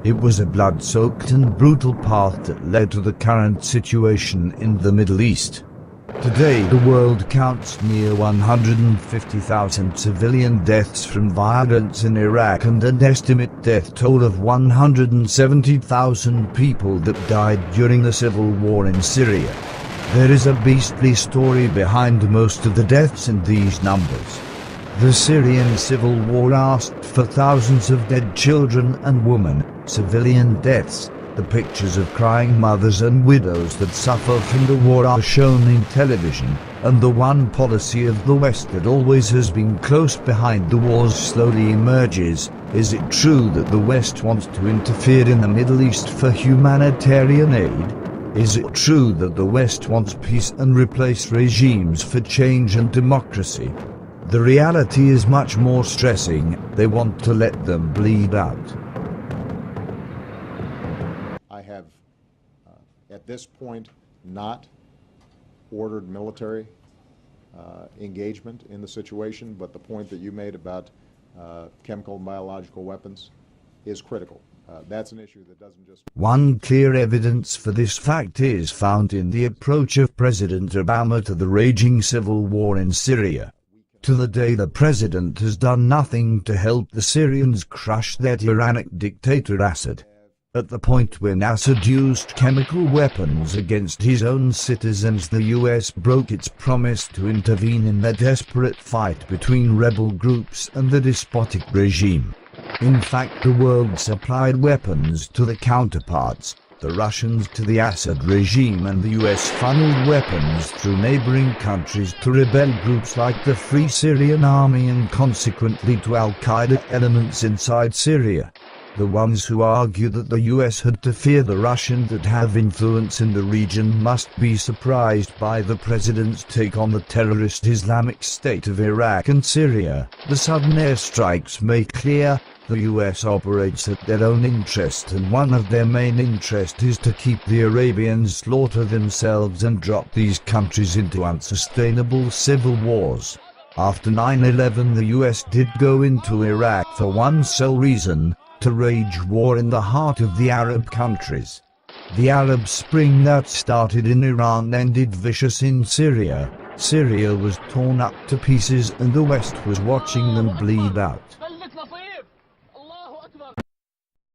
It was a blood-soaked and brutal path that led to the current situation in the Middle East. Today the world counts near 150,000 civilian deaths from violence in Iraq and an estimate death toll of 170,000 people that died during the civil war in Syria. There is a beastly story behind most of the deaths in these numbers. The Syrian civil war asked for thousands of dead children and women, civilian deaths. The pictures of crying mothers and widows that suffer from the war are shown in television, and the one policy of the West that always has been close behind the wars slowly emerges. Is it true that the West wants to interfere in the Middle East for humanitarian aid? Is it true that the West wants peace and replace regimes for change and democracy? The reality is much more stressing. They want to let them bleed out. I have, at this point, not ordered military engagement in the situation, but the point that you made about chemical and biological weapons is critical. That's an issue that doesn't just... One clear evidence for this fact is found in the approach of President Obama to the raging civil war in Syria. To the day the president has done nothing to help the Syrians crush their tyrannic dictator Assad. At the point when Assad used chemical weapons against his own citizens, the US broke its promise to intervene in the desperate fight between rebel groups and the despotic regime. In fact, the world supplied weapons to the counterparts, the Russians to the Assad regime, and the US funneled weapons through neighboring countries to rebel groups like the Free Syrian Army and consequently to Al-Qaeda elements inside Syria. The ones who argue that the US had to fear the Russians that have influence in the region must be surprised by the president's take on the terrorist Islamic State of Iraq and Syria. The sudden airstrikes make clear the US operates at their own interest, and one of their main interests is to keep the Arabians slaughter themselves and drop these countries into unsustainable civil wars. After 9/11, the US did go into Iraq for one sole reason: to wage war in the heart of the Arab countries. The Arab Spring that started in Iran ended vicious in Syria. Syria was torn up to pieces and the West was watching them bleed out.